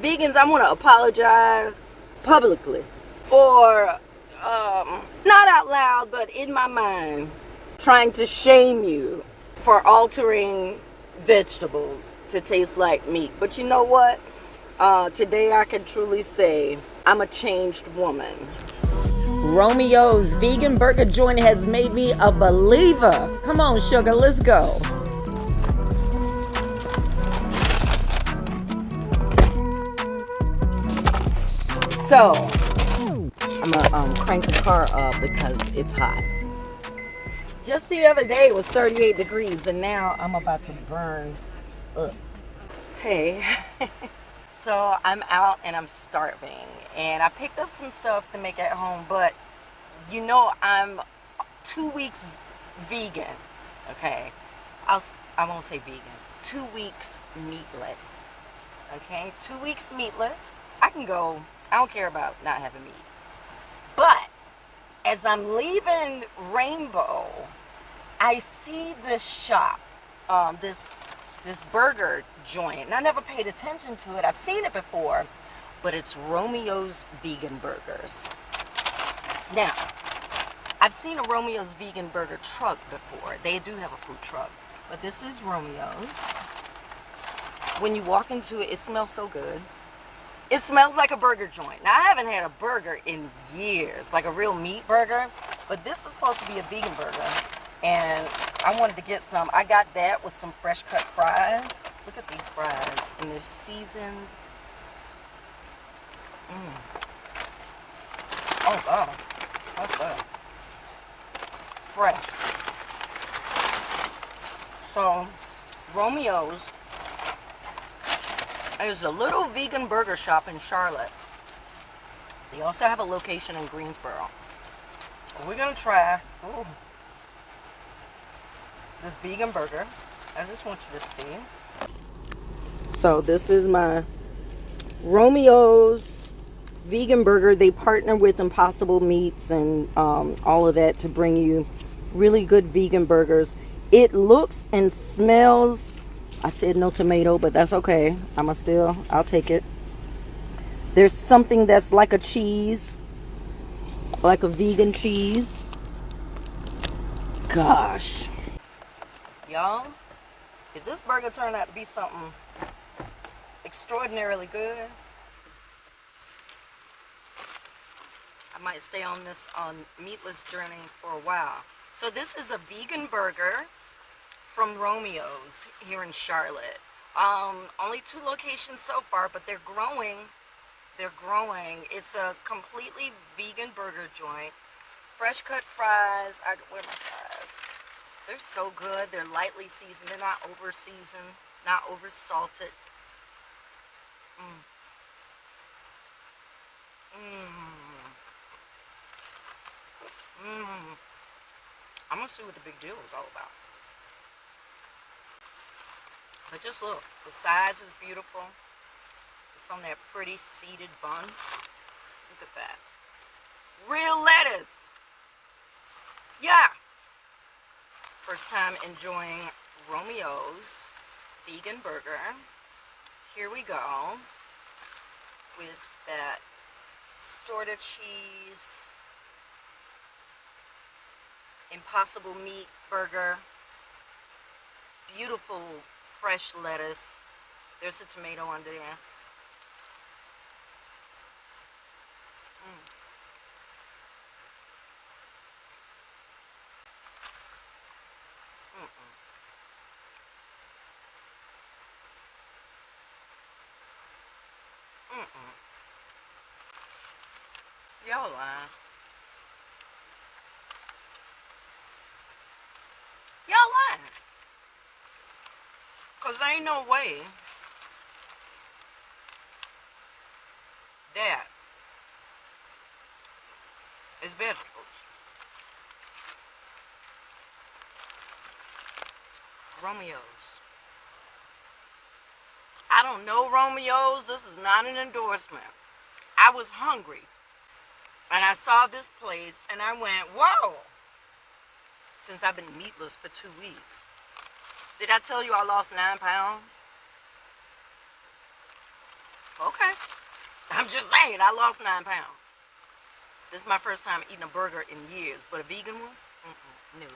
Vegans, I want to apologize publicly for, not out loud, but in my mind, trying to shame you for altering vegetables to taste like meat. But you know what? Today I can truly say I'm a changed woman. Romeo's vegan burger joint has made me a believer. Come on, sugar, let's go. So, I'm gonna crank the car up because it's hot. Just the other day it was 38 degrees and now I'm about to burn up. Hey, so I'm out and I'm starving and I picked up some stuff to make at home, but you know I'm 2 weeks vegan, okay? I won't say vegan, 2 weeks meatless, okay? 2 weeks meatless. I can go, I don't care about not having meat. But as I'm leaving Rainbow, I see this shop, this burger joint, and I never paid attention to it. I've seen it before, but it's Romeo's Vegan Burgers. Now, I've seen a Romeo's Vegan Burger truck before. They do have a food truck, but this is Romeo's. When you walk into it, it smells so good. It smells like a burger joint. Now, I haven't had a burger in years, like a real meat burger, but this is supposed to be a vegan burger, and I wanted to get some. I got that with some fresh cut fries. Look at these fries, and they're seasoned. Oh, God. That's good. Fresh. So, Romeo's is a little vegan burger shop in Charlotte. They also have a location in Greensboro. We're gonna try this vegan burger. I just want you to see. So this is my Romeo's vegan burger. They partner with Impossible Meats and all of that to bring you really good vegan burgers. It looks and smells, I said no tomato, but that's okay. I'll take it. There's something that's like a cheese, like a vegan cheese. Gosh. Y'all, if this burger turned out to be something extraordinarily good, I might stay on this meatless journey for a while. So this is a vegan burger from Romeo's here in Charlotte. Only 2 locations so far, but they're growing. It's a completely vegan burger joint. Fresh cut fries. Where are my fries? They're so good. They're lightly seasoned. They're not over seasoned, not over salted. I'm gonna see what the big deal is all about. But just look, the size is beautiful. It's on that pretty seeded bun. Look at that. Real lettuce. Yeah. First time enjoying Romeo's vegan burger. Here we go with that sort of cheese, Impossible Meat burger, beautiful fresh lettuce. There's a tomato under there. Y'all lying. Y'all lying. Cause there ain't no way that is vegetables. Romeo's. I don't know Romeo's. This is not an endorsement. I was hungry. And I saw this place and I went, whoa. Since I've been meatless for 2 weeks. Did I tell you I lost 9 pounds? Okay. I'm just saying, I lost 9 pounds. This is my first time eating a burger in years, but a vegan one? No.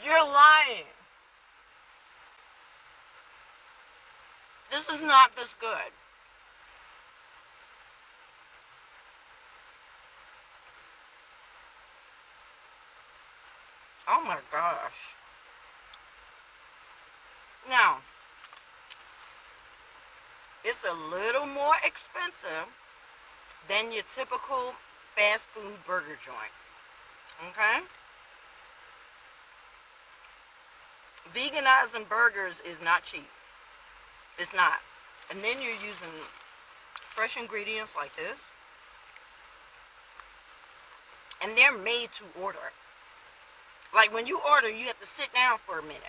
You're lying. This is not this good. Oh my gosh. Now, it's a little more expensive than your typical fast food burger joint. Okay? Veganizing burgers is not cheap. It's not. And then you're using fresh ingredients like this. And they're made to order. Like when you order, you have to sit down for a minute.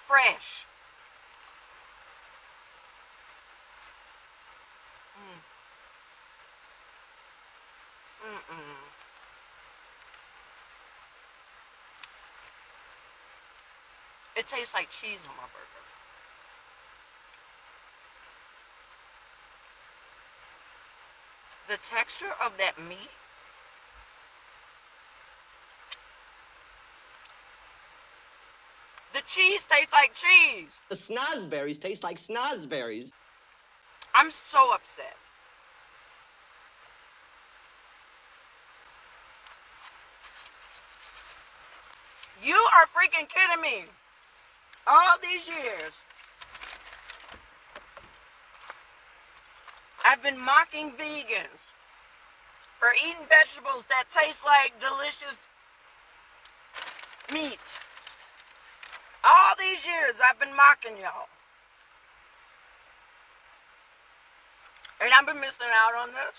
Fresh. It tastes like cheese on my burger. The texture of that meat, the cheese tastes like cheese. The snozberries taste like snozberries. I'm so upset. You are freaking kidding me. All these years, I've been mocking vegans for eating vegetables that taste like delicious meats. All these years, I've been mocking y'all. And I've been missing out on this.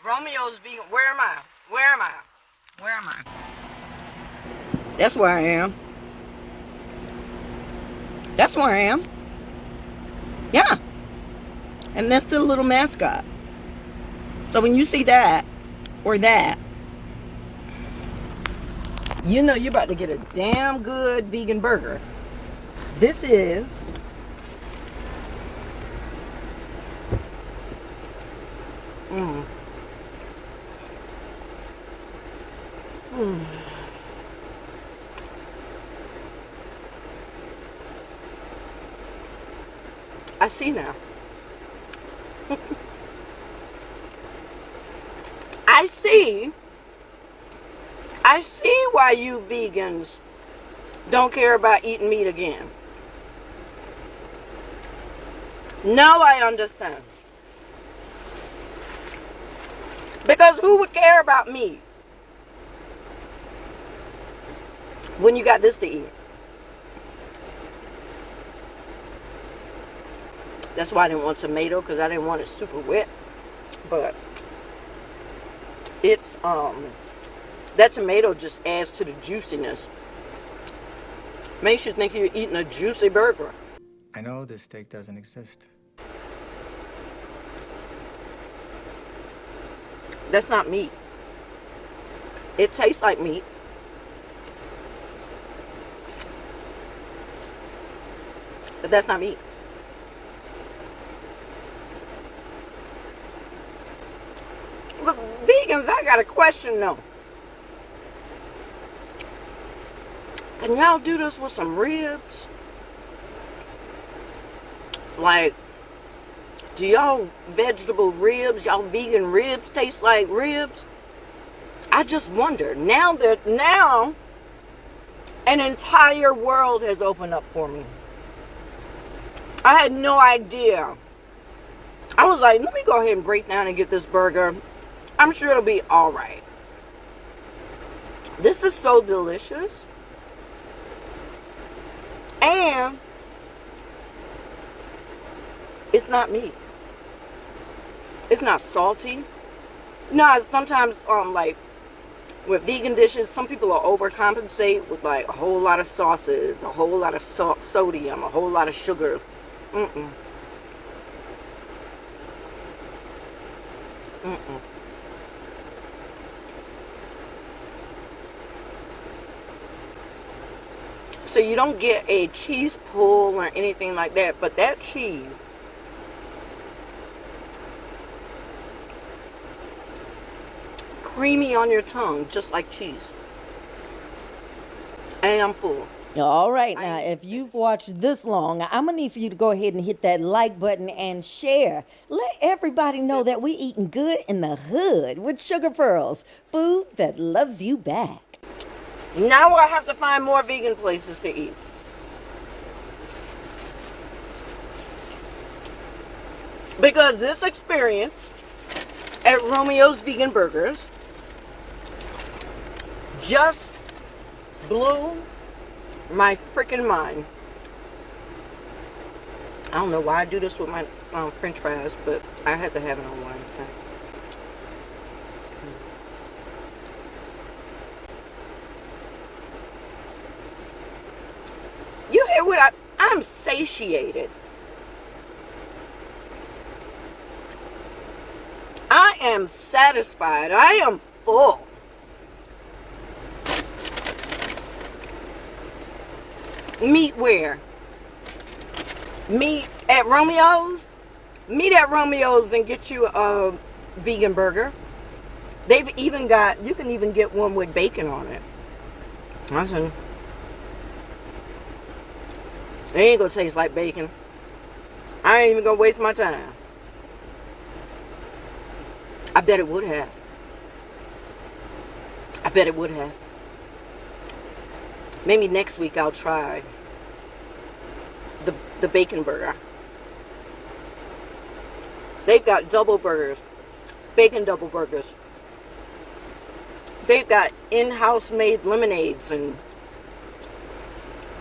Romeo's vegan. Where am I? Where am I? Where am I? That's where I am. That's where I am. Yeah. And that's the little mascot. So when you see that or that, you know you're about to get a damn good vegan burger. This is I see now. I see why you vegans don't care about eating meat again. Now I understand. Because who would care about meat when you got this to eat? That's why I didn't want tomato, because I didn't want it super wet. But it's that tomato just adds to the juiciness. Makes you think you're eating a juicy burger. I know this steak doesn't exist. That's not meat. It tastes like meat. But that's not meat. But vegans, I got a question though. Can y'all do this with some ribs? Like, do y'all vegetable ribs, y'all vegan ribs taste like ribs? I just wonder. Now an entire world has opened up for me. I had no idea. I was like, let me go ahead and break down and get this burger. I'm sure it'll be all right. This is so delicious. And it's not meat. It's not salty. No, sometimes like with vegan dishes, some people will overcompensate with like a whole lot of sauces, a whole lot of sodium, a whole lot of sugar. Mm-mm. Mm-mm. So you don't get a cheese pull or anything like that, but that cheese, creamy on your tongue, just like cheese. And I'm full. All right, now, if you've watched this long, I'm going to need for you to go ahead and hit that like button and share. Let everybody know that we eating good in the hood with Sugar Pearls, food that loves you back. Now I have to find more vegan places to eat. Because this experience at Romeo's Vegan Burgers just blew my freaking mind. I don't know why I do this with my french fries, but I had to have it on one. You hear what I'm satiated. I am satisfied. I am full. Meet where? Meet at Romeo's? Meet at Romeo's and get you a vegan burger. They've even got, you can even get one with bacon on it. Listen. It ain't gonna taste like bacon. I ain't even gonna waste my time. I bet it would have. I bet it would have. Maybe next week I'll try the bacon burger. They've got double burgers. Bacon double burgers. They've got in-house made lemonades and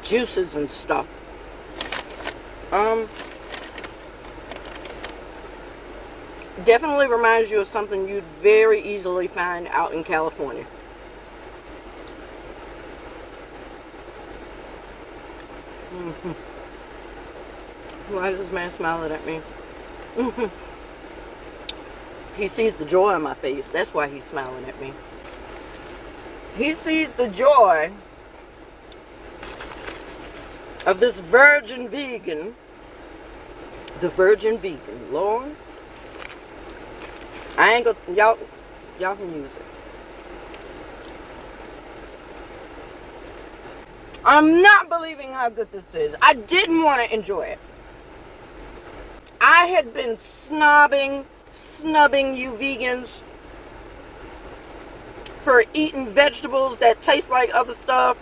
juices and stuff. Definitely reminds you of something you'd very easily find out in California. Why is this man smiling at me? He sees the joy on my face. That's why he's smiling at me. He sees the joy of this virgin vegan. The virgin vegan. Lord. I ain't gonna, y'all can use it. I'm not believing how good this is. I didn't want to enjoy it. I had been snubbing you vegans for eating vegetables that taste like other stuff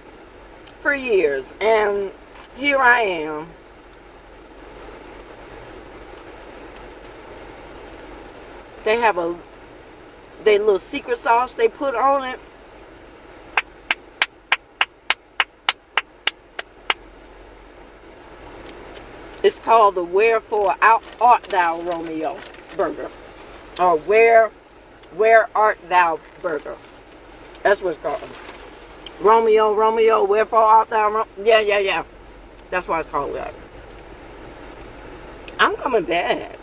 for years. And here I am. They have their little secret sauce they put on it. It's called the Wherefore Art Thou Romeo burger. Or Where Art Thou burger. That's what it's called. Romeo, wherefore art thou? Yeah. That's why it's called that. I'm coming back.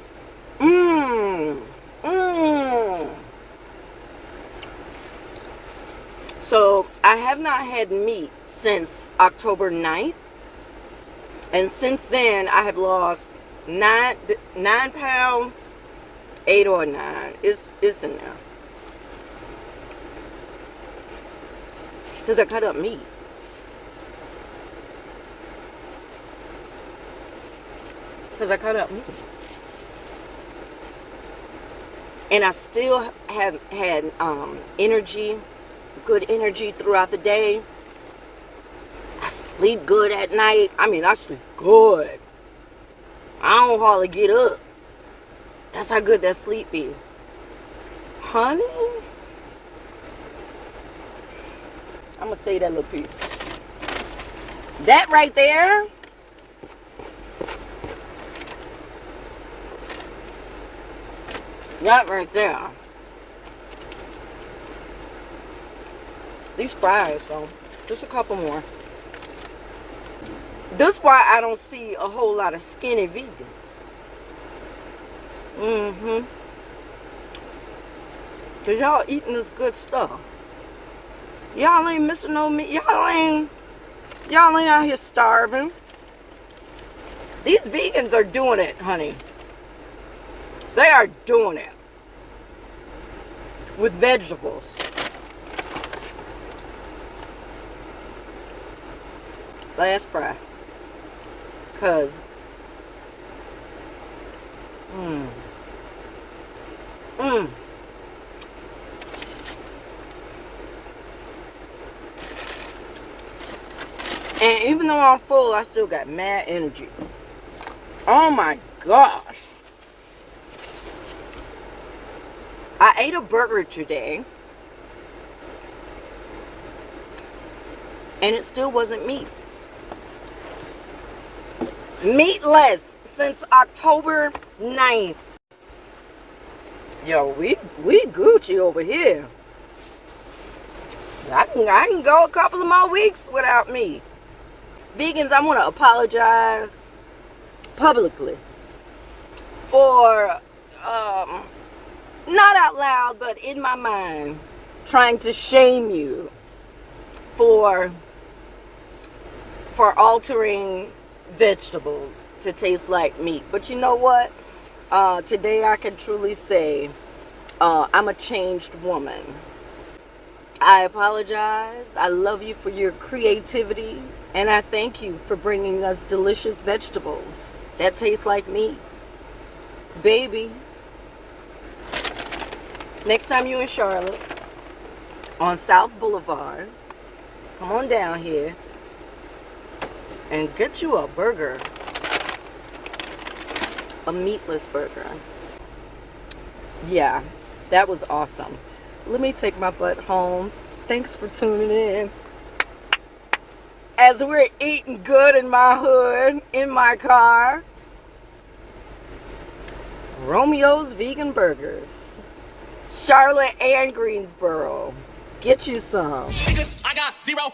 So I have not had meat since October 9th. And since then, I have lost 9 pounds, 8 or 9. It's in there. Because I cut up meat. And I still have had energy, good energy throughout the day. I sleep good at night. I mean, I sleep good. I don't hardly get up. That's how good that sleep is. Honey? I'm going to say that little piece. That right there. That right there These fries, though. Just a couple more. This is why I don't see a whole lot of skinny vegans. Mm-hmm. Because y'all eating this good stuff. Y'all ain't missing no meat. Y'all ain't out here starving. These vegans are doing it, honey. They are doing it. With vegetables. Last fry. Cause And even though I'm full, I still got mad energy. Oh my gosh. I ate a burger today. And it still wasn't meat. Meatless since October 9th. Yo, we Gucci over here. I can go a couple of more weeks without meat. Vegans, I want to apologize publicly for not out loud, but in my mind, trying to shame you for altering vegetables to taste like meat. But you know what? Today I can truly say I'm a changed woman. I apologize. I love you for your creativity, and I thank you for bringing us delicious vegetables that taste like meat. Baby, next time you're in Charlotte on South Boulevard, come on down here and get you a burger, a meatless burger. Yeah, that was awesome. Let me take my butt home. Thanks for tuning in. As we're eating good in my hood, in my car. Romeo's Vegan Burgers. Charlotte and Greensboro. Get you some. I got 0